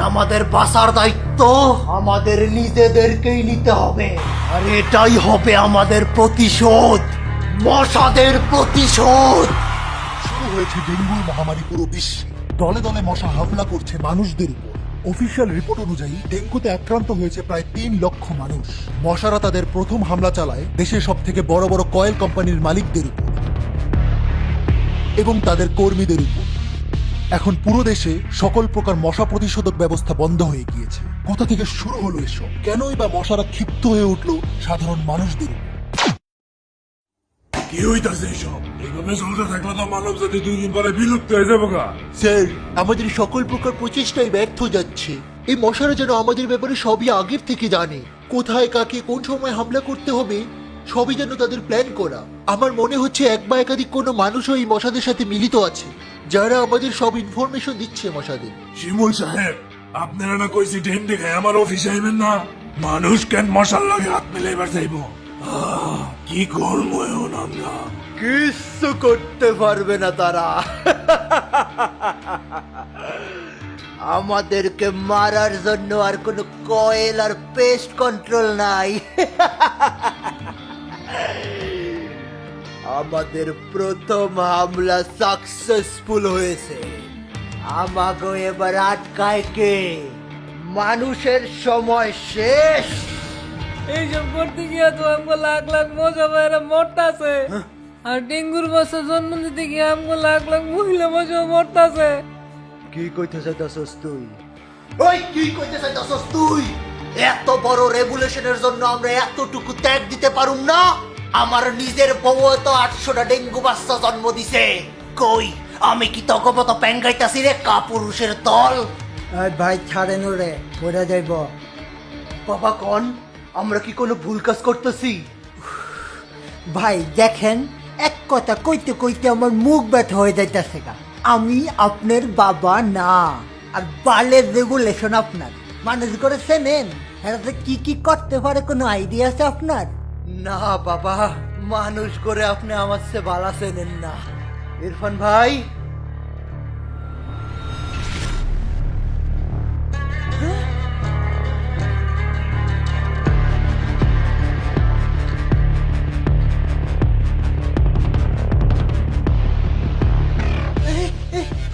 আমাদের বাঁচার দায়িত্ব আমাদের নিজেদেরকেই নিতে হবে, আর এটাই হবে আমাদের প্রতিশোধ, মশাদের প্রতিশোধ। শুরু হয়েছে ডেঙ্গুর মহামারী পুরো বিশ্বে। দলে দলে মশা হামলা করছে মানুষদের উপর। অফিসিয়াল রিপোর্ট অনুযায়ী ডেঙ্গুতে আক্রান্ত হয়েছে প্রায় 3 লক্ষ মানুষ। মশারা তাদের প্রথম হামলা চালায় দেশের সব থেকে বড় বড় কয়েল কোম্পানির মালিকদের উপর এবং তাদের কর্মীদের উপর। এখন পুরো দেশে সকল প্রকার মশা প্রতিষেধক ব্যবস্থা বন্ধ হয়ে গিয়েছে। কোথা থেকে শুরু হলো এসব? কেনই বা মশারা ক্ষিপ্ত হয়ে উঠলো সাধারণ মানুষদের উপর? কি হইতাছে এসব? এইভাবে চলতে থাকলে তো মানব জাতি 2 দিন পরে বিলুপ্ত হয়ে যাবো গা। স্যার, আমাদের সকল প্রকার প্রচেষ্টাই ব্যর্থ যাচ্ছে। এই মশারা যেন আমাদের ব্যাপারে সবই আগের থেকে জানে। কোথায় কাকে কোন সময় হামলা করতে হবে সবই যেন তাদের প্ল্যান করা। আমার মনে হচ্ছে এক বা একাধিক কোনো মানুষও এই মশাদের সাথে মিলিত আছে, যারা আমাদের সব ইনফরমেশন দিচ্ছে মশাদের। শিমুল সাহেব, আপনারা না কইছি ডেন দেখে আমার অফিসে আইবেন না? মানুষ কেন মশার লাগে হাত মিলাইবার চাইব? কি করবো এখন আমরা? কিচ্ছু করতে পারবে না তারা। আমাদেরকে মারার জন্য আর কোনো কয়েল আর পেস্ট কন্ট্রোল নাই। আমাদের প্রথম হামলা সাকসেসফুল হয়েছে। আমাকে এবার আটকায় কে? মানুষের সময় শেষ। এইসব করতে গিয়ে তো আমগো লাখ লাখ মশা বাইরে মরতাছে, আর ডেঙ্গুর মশা জন্ম দিতে গিয়ে আমগো লাখ লাখ মহিলা মশা মরতাছে। কি কইতে চাইতাছস তুই? ওই কি কইতে চাইতাছস তুই? এত বড় রেগুলেশনের জন্য আমরা এতটুকু ত্যাগ দিতে পারুম না? আমার নিজের বউ তো 800টা ডেঙ্গু বাচ্চা জন্ম দিছে। কই আমি কি তোকে মতো প্যাঙ্গাইতাছি রে কাপুরুষের দল? ভাই ছাড়েন রে, পড়ে যাইব। বাবা কন, আমরা কি কোনো ভুল কাজ করতেছি? ভাই দেখেন, এক কথা কইতে কইতে আমার মুখ ব্যথা হয়ে যাইতেছে গা। আমি আপনার বাবা না, আর বালের রেগুলেশন আপনার। মানুষ করে চেনেন, এরাতে কি কি করতে পারে কোনো আইডিয়া আছে আপনার? না বাবা, মানুষ করে আপনি আমার সে বালা চেনেন না। ইরফান ভাই,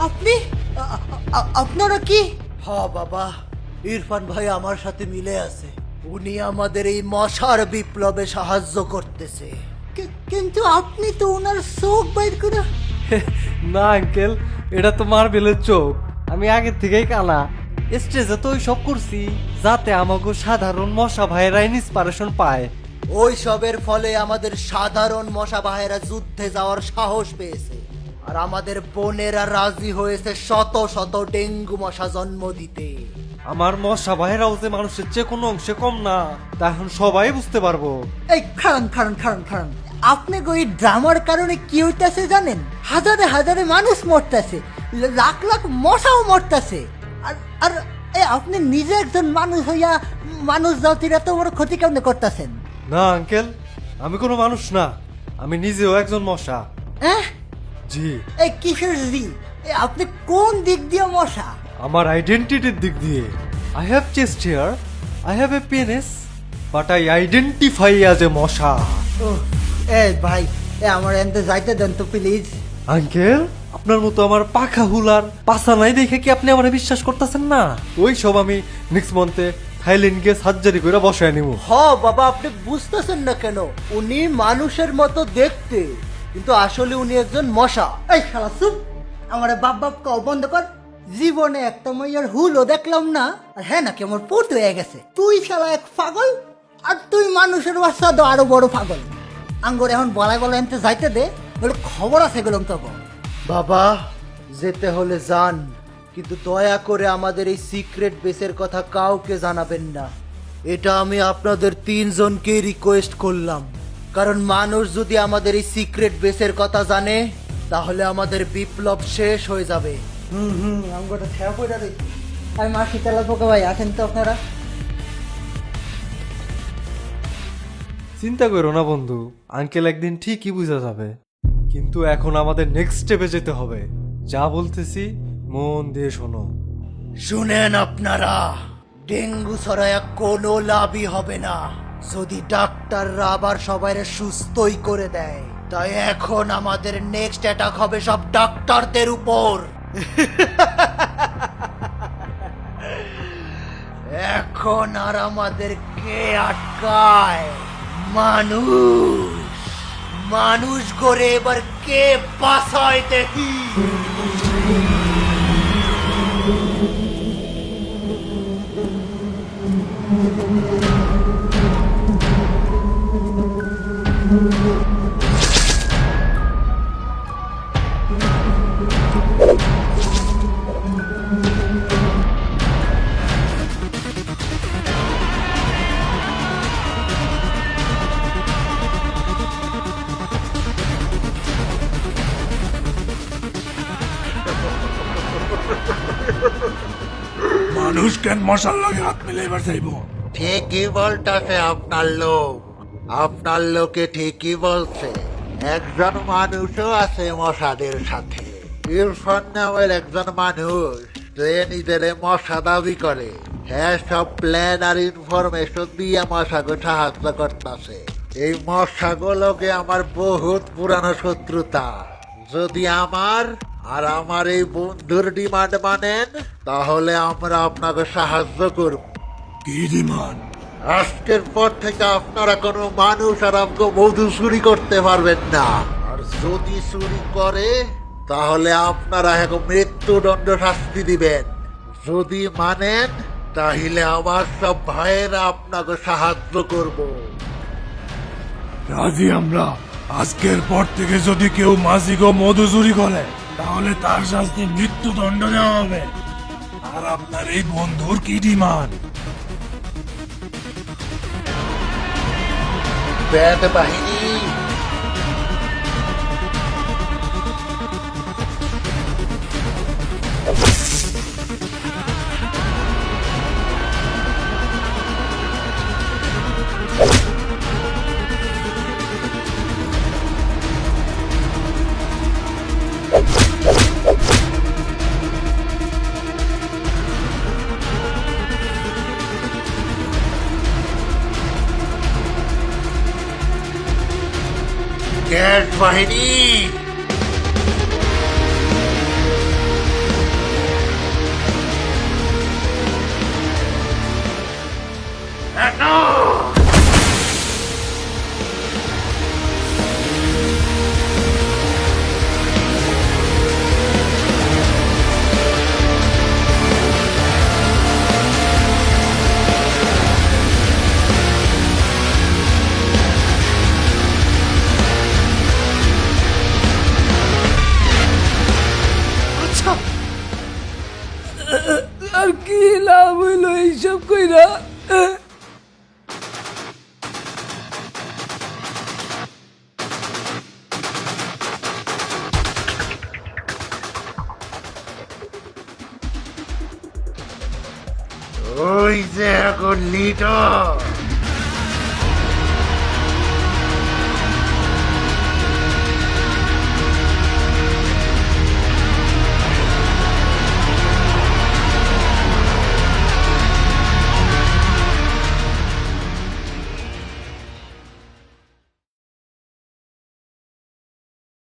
আপনি আপনারা কি? হ বাবা, ইরফান ভাই আমার সাথে মিলে আছে। উনি আমাদের এই মশার বিপ্লবে সাহায্য করতেছে। কিন্তু আপনি তো ওনার চোখ বাইর করে। না আঙ্কেল, এটা তো মার্বেলের চোখ। আমি আগের থেকেই কানা। স্টেজে তো ওই সব করছি যাতে আমাকে সাধারণ মশা ভাইরা ইন্সপিরেশন পায়। ওই সবের ফলে আমাদের সাধারণ মশা ভাইয়েরা যুদ্ধে যাওয়ার সাহস পেয়েছে, আর আমাদের বোনেরা রাজি হয়েছে শত শত ডেঙ্গু মশা জন্ম দিতে। আমার মশা ভাইরাও যে মানুষের চেয়ে কোনো অংশে কম না, তা এখন সবাই বুঝতে পারবো। এই খারান খারান খারান খারান, আপনি ওই ড্রামার কারণে কি হইতাছে জানেন? হাজারে হাজারে মানুষ মরতেছে, লাখ লাখ মশাও মরতেছে, আর আর আপনি নিজে একজন মানুষ হইয়া মানুষ জাতির এত বড় ক্ষতি কেমনে করতেছেন? না আঙ্কেল, আমি কোনো মানুষ না, আমি নিজেও একজন মশা। হ্যাঁ, জি। এই কিশোর জি, আপনি কোন দিক দিয়ে মশা? আমার আইডেন্টিটির দিক দিয়ে। I have chest hair, I have a penis, but I identify as a মশা। এই ভাই, আমার এনতে যাইতে দেন তো প্লিজ। আঙ্কেল, আপনার মতো আমার পাখা হুলার পাছা নাই দেখে কি আপনি আমার বিশ্বাস করতেছেন না? ওই সব আমি নেক্সট মান্থে থাইল্যান্ড গিয়ে সার্জারি করে বসায় নিব। হ বাবা, আপনি বুঝতেছেন না কেন? উনি মানুষের মতো দেখতে, কিন্তু আসলে উনি একজন মশা। এই শালা চুপ, আমার বাপ বাপ কও বন্ধ কর। জীবনে একটা মাইয়ার হুলও দেখলাম না, আর হ্যাঁ নাকি আমার পুত হয়ে গেছে। তুই শালা এক পাগল, আর তুই মানুষের বাচ্চা তো আরো বড় পাগল। আঙ্গুর এখন বলা গেল এনতে যাইতে দে, বলে খবর আছে গেলাম তখন। বাবা, যেতে হলে যান, কিন্তু দয়া করে আমাদের এই সিক্রেট বেসের কথা কাউকে জানাবেন না। এটা আমি আপনাদের 3 জনকে রিকোয়েস্ট করলাম, কারণ মানুষ যদি আমাদের এই সিক্রেট বেসের কথা জানে, তাহলে আমাদের বিপ্লব শেষ হয়ে যাবে। আঙ্গুরটা ছেড়া পড়ে রয়েছে। আমি মা শীতলা পোকা ভাই, আছেন তো আপনারা? চিন্তা করো না বন্ধু, আঙ্কেল একদিন ঠিকই বুঝা যাবে। কিন্তু এখন আমাদের নেক্সট স্টেপে যেতে হবে। যা বলতেছি মন দিয়ে শোনো। শুনেন আপনারা, ডেঙ্গু ছড়ায়া কোনো লাভই হবে না যদি ডাক্তাররা আবার সবাই সুস্থই করে দেয়। তাই এখন আমাদের নেক্সট অ্যাটাক হবে সব ডাক্তারদের উপর। এখন আর আমাদের কে আটকায়? মানুষ গড়ে এবার কে বাঁচায় দেখি। মানুষ কেন মশার লাগে হাত মিলাইবার চাইব? ঠিকই বলতেছে আপনার লোকে ঠিকই বলছে। একজন মানুষও আছে মশাদের সাথে। ইরফান নামের একজন মানুষ, যে নিজের মশা দাবি করে। হ্যাঁ, সব প্ল্যান আর ইনফরমেশন দিয়ে মশাকে সাহায্য করতেছে। এই মশাগুলোকে আমার বহুত পুরানো শত্রুতা। যদি আমার আর আমার এই বন্ধুর ডিমান্ড মানেন, তাহলে আমরা আপনাকে সাহায্য করব। কি ডিমান্ড? আজকের পর থেকে আপনারা কোনো মানুষ আর আমাকে মধু চুরি করতে পারবেন না। আর যদি চুরি করে, তাহলে আপনারা এখন মৃত্যুদণ্ড শাস্তি দিবেন। যদি মানেন, তাহলে আমার সব ভাইয়েরা আপনাকে সাহায্য করব। রাজি আমরা। আজকের পর থেকে যদি কেউ মাসিগো মধু চুরি করে, তাহলে তার শাস্তি মৃত্যুদণ্ড দেওয়া হবে। আর আপনার এই বন্ধুর কি ডিমান্ড? ব্যাট বাহিনী, গ্যাস বাহিনী, আর কি লাভ হইলো এইসব কইরা? ওই যে এখন লিডার